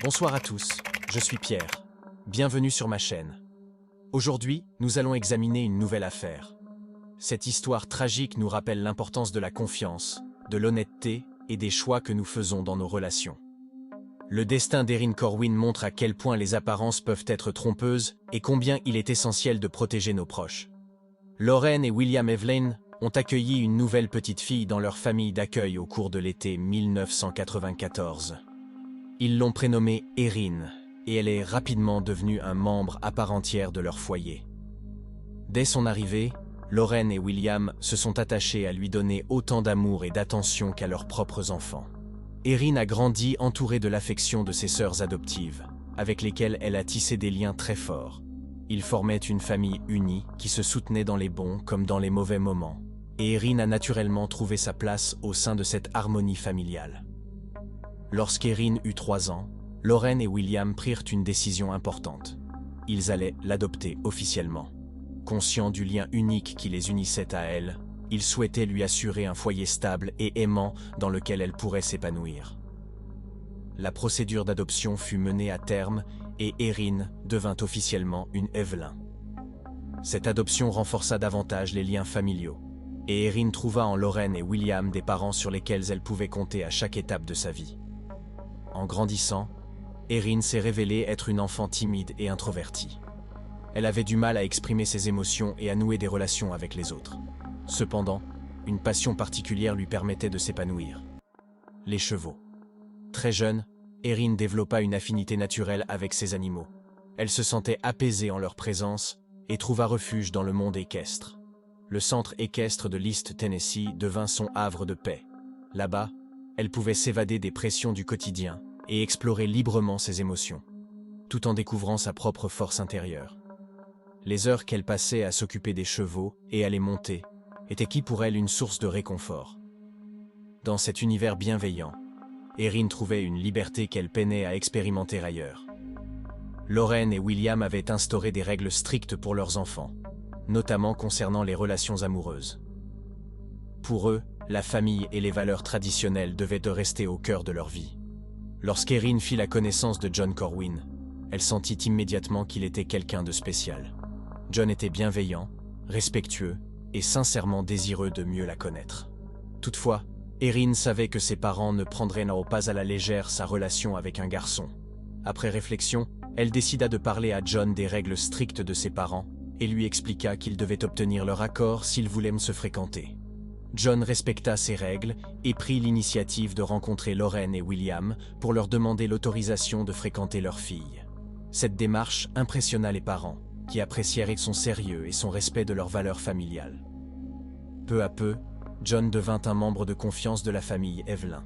Bonsoir à tous, je suis Pierre. Bienvenue sur ma chaîne. Aujourd'hui, nous allons examiner une nouvelle affaire. Cette histoire tragique nous rappelle l'importance de la confiance, de l'honnêteté et des choix que nous faisons dans nos relations. Le destin d'Erin Corwin montre à quel point les apparences peuvent être trompeuses et combien il est essentiel de protéger nos proches. Lauren et William Evelyn ont accueilli une nouvelle petite fille dans leur famille d'accueil au cours de l'été 1994. Ils l'ont prénommée Erin, et elle est rapidement devenue un membre à part entière de leur foyer. Dès son arrivée, Lauren et William se sont attachés à lui donner autant d'amour et d'attention qu'à leurs propres enfants. Erin a grandi entourée de l'affection de ses sœurs adoptives, avec lesquelles elle a tissé des liens très forts. Ils formaient une famille unie qui se soutenait dans les bons comme dans les mauvais moments, et Erin a naturellement trouvé sa place au sein de cette harmonie familiale. Lorsqu'Erin eut 3 ans, Lauren et William prirent une décision importante. Ils allaient l'adopter officiellement. Conscients du lien unique qui les unissait à elle, ils souhaitaient lui assurer un foyer stable et aimant dans lequel elle pourrait s'épanouir. La procédure d'adoption fut menée à terme et Erin devint officiellement une Evelyn. Cette adoption renforça davantage les liens familiaux, et Erin trouva en Lauren et William des parents sur lesquels elle pouvait compter à chaque étape de sa vie. En grandissant, Erin s'est révélée être une enfant timide et introvertie. Elle avait du mal à exprimer ses émotions et à nouer des relations avec les autres. Cependant, une passion particulière lui permettait de s'épanouir. Les chevaux. Très jeune, Erin développa une affinité naturelle avec ces animaux. Elle se sentait apaisée en leur présence et trouva refuge dans le monde équestre. Le centre équestre de l'East Tennessee devint son havre de paix. Là-bas, elle pouvait s'évader des pressions du quotidien et explorer librement ses émotions, tout en découvrant sa propre force intérieure. Les heures qu'elle passait à s'occuper des chevaux et à les monter étaient pour elle une source de réconfort. Dans cet univers bienveillant, Erin trouvait une liberté qu'elle peinait à expérimenter ailleurs. Lauren et William avaient instauré des règles strictes pour leurs enfants, notamment concernant les relations amoureuses. Pour eux, la famille et les valeurs traditionnelles devaient rester au cœur de leur vie. Lorsqu'Erin fit la connaissance de John Corwin, elle sentit immédiatement qu'il était quelqu'un de spécial. John était bienveillant, respectueux et sincèrement désireux de mieux la connaître. Toutefois, Erin savait que ses parents ne prendraient pas à la légère sa relation avec un garçon. Après réflexion, elle décida de parler à John des règles strictes de ses parents et lui expliqua qu'ils devaient obtenir leur accord s'ils voulaient se fréquenter. John respecta ces règles et prit l'initiative de rencontrer Lauren et William pour leur demander l'autorisation de fréquenter leur fille. Cette démarche impressionna les parents, qui apprécièrent son sérieux et son respect de leurs valeurs familiales. Peu à peu, John devint un membre de confiance de la famille Evelyn.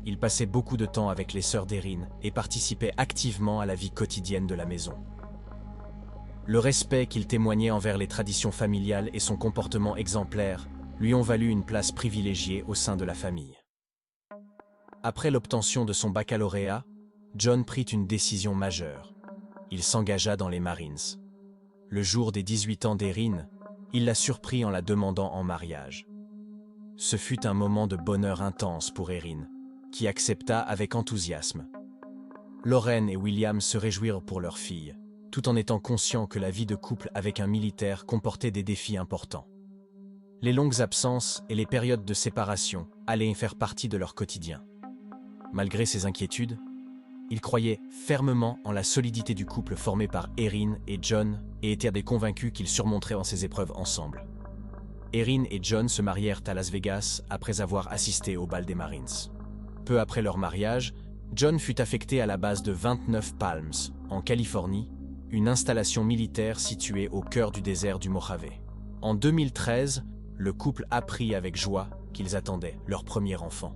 Il passait beaucoup de temps avec les sœurs d'Erin et participait activement à la vie quotidienne de la maison. Le respect qu'il témoignait envers les traditions familiales et son comportement exemplaire lui ont valu une place privilégiée au sein de la famille. Après l'obtention de son baccalauréat, John prit une décision majeure. Il s'engagea dans les Marines. Le jour des 18 ans d'Erin, il la surprit en la demandant en mariage. Ce fut un moment de bonheur intense pour Erin, qui accepta avec enthousiasme. Lauren et William se réjouirent pour leur fille, tout en étant conscients que la vie de couple avec un militaire comportait des défis importants. Les longues absences et les périodes de séparation allaient faire partie de leur quotidien. Malgré ces inquiétudes, ils croyaient fermement en la solidité du couple formé par Erin et John et étaient convaincus qu'ils surmonteraient ces épreuves ensemble. Erin et John se marièrent à Las Vegas après avoir assisté au bal des Marines. Peu après leur mariage, John fut affecté à la base de 29 Palms, en Californie, une installation militaire située au cœur du désert du Mojave. En 2013, le couple apprit avec joie qu'ils attendaient leur premier enfant.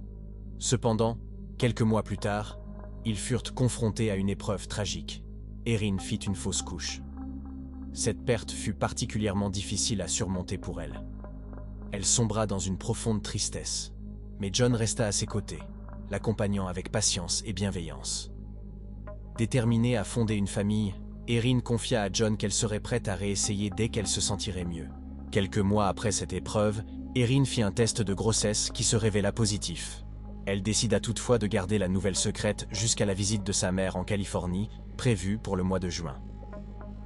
Cependant, quelques mois plus tard, ils furent confrontés à une épreuve tragique. Erin fit une fausse couche. Cette perte fut particulièrement difficile à surmonter pour elle. Elle sombra dans une profonde tristesse, mais John resta à ses côtés, l'accompagnant avec patience et bienveillance. Déterminée à fonder une famille, Erin confia à John qu'elle serait prête à réessayer dès qu'elle se sentirait mieux. Quelques mois après cette épreuve, Erin fit un test de grossesse qui se révéla positif. Elle décida toutefois de garder la nouvelle secrète jusqu'à la visite de sa mère en Californie, prévue pour le mois de juin.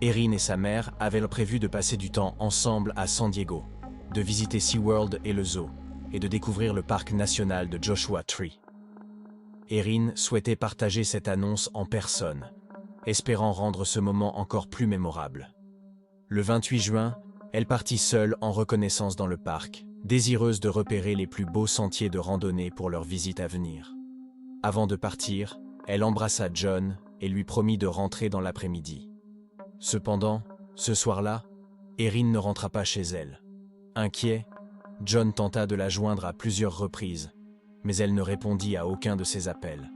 Erin et sa mère avaient prévu de passer du temps ensemble à San Diego, de visiter SeaWorld et le zoo, et de découvrir le parc national de Joshua Tree. Erin souhaitait partager cette annonce en personne, espérant rendre ce moment encore plus mémorable. Le 28 juin, elle partit seule en reconnaissance dans le parc, désireuse de repérer les plus beaux sentiers de randonnée pour leur visite à venir. Avant de partir, elle embrassa John et lui promit de rentrer dans l'après-midi. Cependant, ce soir-là, Erin ne rentra pas chez elle. Inquiet, John tenta de la joindre à plusieurs reprises, mais elle ne répondit à aucun de ses appels.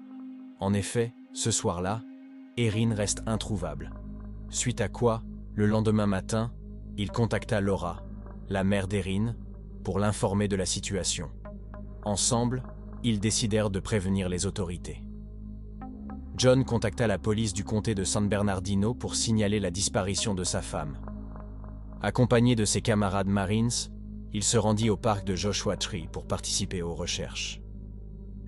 En effet, ce soir-là, Erin reste introuvable. Suite à quoi, le lendemain matin, il contacta Laura, la mère d'Erin, pour l'informer de la situation. Ensemble, ils décidèrent de prévenir les autorités. John contacta la police du comté de San Bernardino pour signaler la disparition de sa femme. Accompagné de ses camarades Marines, il se rendit au parc de Joshua Tree pour participer aux recherches.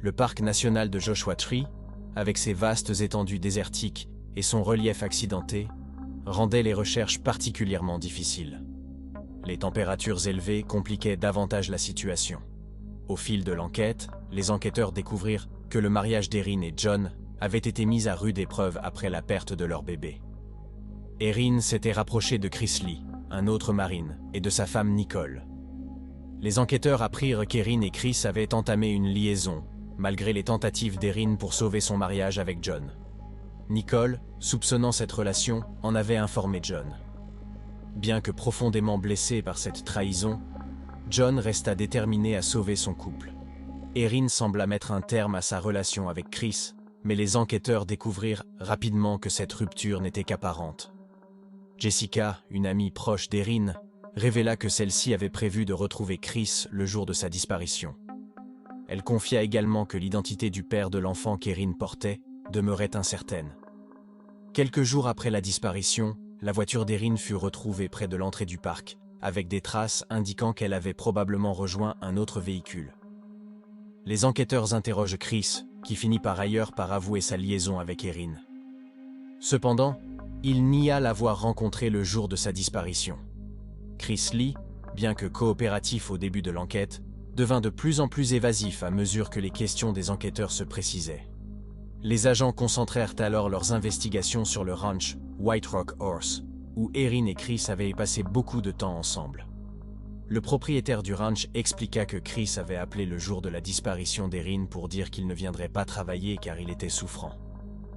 Le parc national de Joshua Tree, avec ses vastes étendues désertiques et son relief accidenté, rendait les recherches particulièrement difficiles. Les températures élevées compliquaient davantage la situation. Au fil de l'enquête, les enquêteurs découvrirent que le mariage d'Erin et John avait été mis à rude épreuve après la perte de leur bébé. Erin s'était rapprochée de Chris Lee, un autre marine, et de sa femme Nicole. Les enquêteurs apprirent qu'Erin et Chris avaient entamé une liaison, malgré les tentatives d'Erin pour sauver son mariage avec John. Nicole, soupçonnant cette relation, en avait informé John. Bien que profondément blessé par cette trahison, John resta déterminé à sauver son couple. Erin sembla mettre un terme à sa relation avec Chris, mais les enquêteurs découvrirent rapidement que cette rupture n'était qu'apparente. Jessica, une amie proche d'Erin, révéla que celle-ci avait prévu de retrouver Chris le jour de sa disparition. Elle confia également que l'identité du père de l'enfant qu'Erin portait demeurait incertaine. Quelques jours après la disparition, la voiture d'Erin fut retrouvée près de l'entrée du parc, avec des traces indiquant qu'elle avait probablement rejoint un autre véhicule. Les enquêteurs interrogent Chris, qui finit par ailleurs par avouer sa liaison avec Erin. Cependant, il nia l'avoir rencontrée le jour de sa disparition. Chris Lee, bien que coopératif au début de l'enquête, devint de plus en plus évasif à mesure que les questions des enquêteurs se précisaient. Les agents concentrèrent alors leurs investigations sur le ranch White Rock Horse, où Erin et Chris avaient passé beaucoup de temps ensemble. Le propriétaire du ranch expliqua que Chris avait appelé le jour de la disparition d'Erin pour dire qu'il ne viendrait pas travailler car il était souffrant.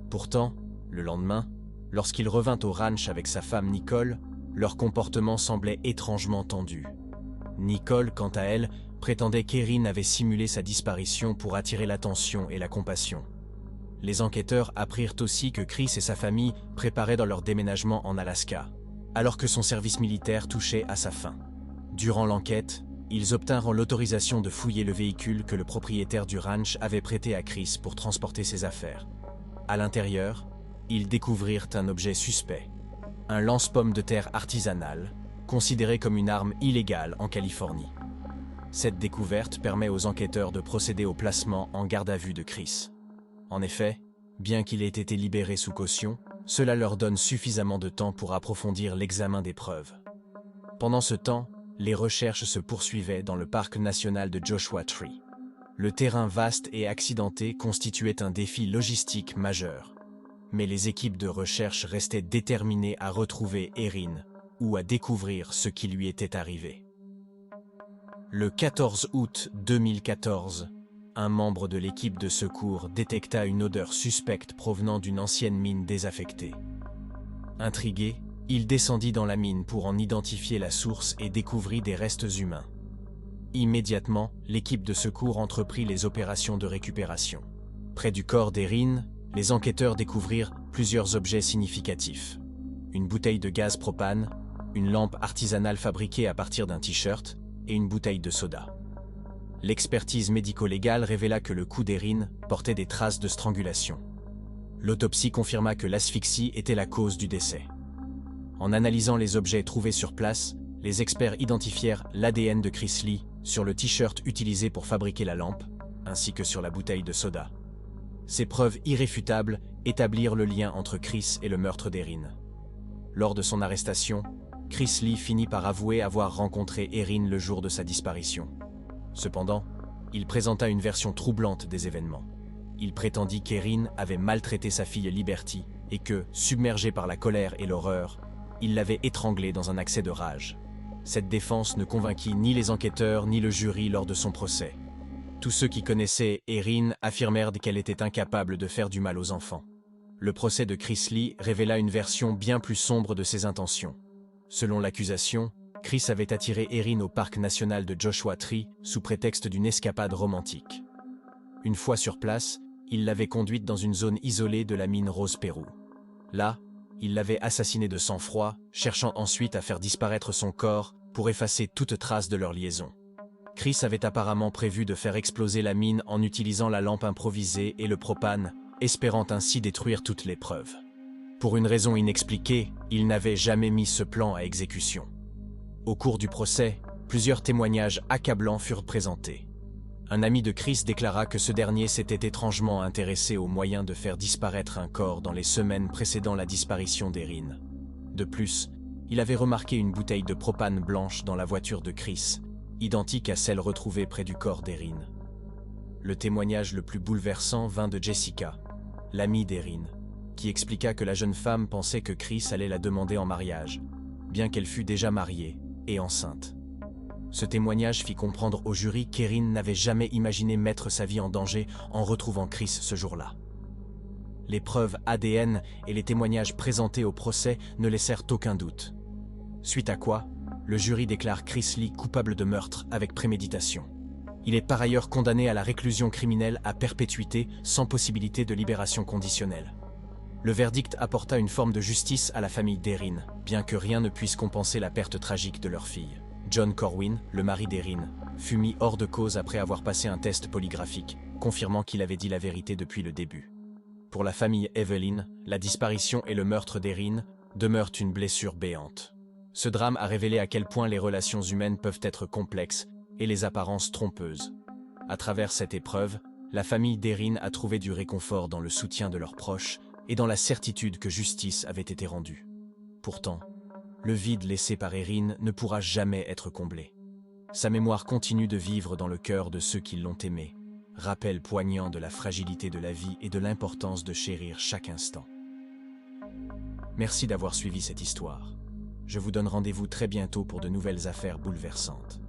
Pourtant, le lendemain, lorsqu'il revint au ranch avec sa femme Nicole, leur comportement semblait étrangement tendu. Nicole, quant à elle, prétendait qu'Erin avait simulé sa disparition pour attirer l'attention et la compassion. Les enquêteurs apprirent aussi que Chris et sa famille préparaient dans leur déménagement en Alaska, alors que son service militaire touchait à sa fin. Durant l'enquête, ils obtinrent l'autorisation de fouiller le véhicule que le propriétaire du ranch avait prêté à Chris pour transporter ses affaires. À l'intérieur, ils découvrirent un objet suspect, un lance-pomme de terre artisanal, considéré comme une arme illégale en Californie. Cette découverte permet aux enquêteurs de procéder au placement en garde à vue de Chris. En effet, bien qu'il ait été libéré sous caution, cela leur donne suffisamment de temps pour approfondir l'examen des preuves. Pendant ce temps, les recherches se poursuivaient dans le parc national de Joshua Tree. Le terrain vaste et accidenté constituait un défi logistique majeur. Mais les équipes de recherche restaient déterminées à retrouver Erin ou à découvrir ce qui lui était arrivé. Le 14 août 2014, un membre de l'équipe de secours détecta une odeur suspecte provenant d'une ancienne mine désaffectée. Intrigué, il descendit dans la mine pour en identifier la source et découvrit des restes humains. Immédiatement, l'équipe de secours entreprit les opérations de récupération. Près du corps d'Erin, les enquêteurs découvrirent plusieurs objets significatifs. Une bouteille de gaz propane, une lampe artisanale fabriquée à partir d'un t-shirt et une bouteille de soda. L'expertise médico-légale révéla que le cou d'Erin portait des traces de strangulation. L'autopsie confirma que l'asphyxie était la cause du décès. En analysant les objets trouvés sur place, les experts identifièrent l'ADN de Chris Lee sur le t-shirt utilisé pour fabriquer la lampe, ainsi que sur la bouteille de soda. Ces preuves irréfutables établirent le lien entre Chris et le meurtre d'Erin. Lors de son arrestation, Chris Lee finit par avouer avoir rencontré Erin le jour de sa disparition. Cependant, il présenta une version troublante des événements. Il prétendit qu'Erin avait maltraité sa fille Liberty et que, submergé par la colère et l'horreur, il l'avait étranglée dans un accès de rage. Cette défense ne convainquit ni les enquêteurs ni le jury lors de son procès. Tous ceux qui connaissaient Erin affirmèrent qu'elle était incapable de faire du mal aux enfants. Le procès de Chris Lee révéla une version bien plus sombre de ses intentions. Selon l'accusation, Chris avait attiré Erin au parc national de Joshua Tree sous prétexte d'une escapade romantique. Une fois sur place, il l'avait conduite dans une zone isolée de la mine Rose Pérou. Là, il l'avait assassinée de sang-froid, cherchant ensuite à faire disparaître son corps pour effacer toute trace de leur liaison. Chris avait apparemment prévu de faire exploser la mine en utilisant la lampe improvisée et le propane, espérant ainsi détruire toutes les preuves. Pour une raison inexpliquée, il n'avait jamais mis ce plan à exécution. Au cours du procès, plusieurs témoignages accablants furent présentés. Un ami de Chris déclara que ce dernier s'était étrangement intéressé aux moyens de faire disparaître un corps dans les semaines précédant la disparition d'Erin. De plus, il avait remarqué une bouteille de propane blanche dans la voiture de Chris, identique à celle retrouvée près du corps d'Erin. Le témoignage le plus bouleversant vint de Jessica, l'amie d'Erin, qui expliqua que la jeune femme pensait que Chris allait la demander en mariage, bien qu'elle fût déjà mariée et enceinte. Ce témoignage fit comprendre au jury qu'Erin n'avait jamais imaginé mettre sa vie en danger en retrouvant Chris ce jour-là. Les preuves ADN et les témoignages présentés au procès ne laissèrent aucun doute. Suite à quoi, le jury déclare Chris Lee coupable de meurtre avec préméditation. Il est par ailleurs condamné à la réclusion criminelle à perpétuité sans possibilité de libération conditionnelle. Le verdict apporta une forme de justice à la famille d'Erin, bien que rien ne puisse compenser la perte tragique de leur fille. John Corwin, le mari d'Erin, fut mis hors de cause après avoir passé un test polygraphique, confirmant qu'il avait dit la vérité depuis le début. Pour la famille Evelyn, la disparition et le meurtre d'Erin demeurent une blessure béante. Ce drame a révélé à quel point les relations humaines peuvent être complexes et les apparences trompeuses. À travers cette épreuve, la famille d'Erin a trouvé du réconfort dans le soutien de leurs proches et dans la certitude que justice avait été rendue. Pourtant, le vide laissé par Erin ne pourra jamais être comblé. Sa mémoire continue de vivre dans le cœur de ceux qui l'ont aimée, rappel poignant de la fragilité de la vie et de l'importance de chérir chaque instant. Merci d'avoir suivi cette histoire. Je vous donne rendez-vous très bientôt pour de nouvelles affaires bouleversantes.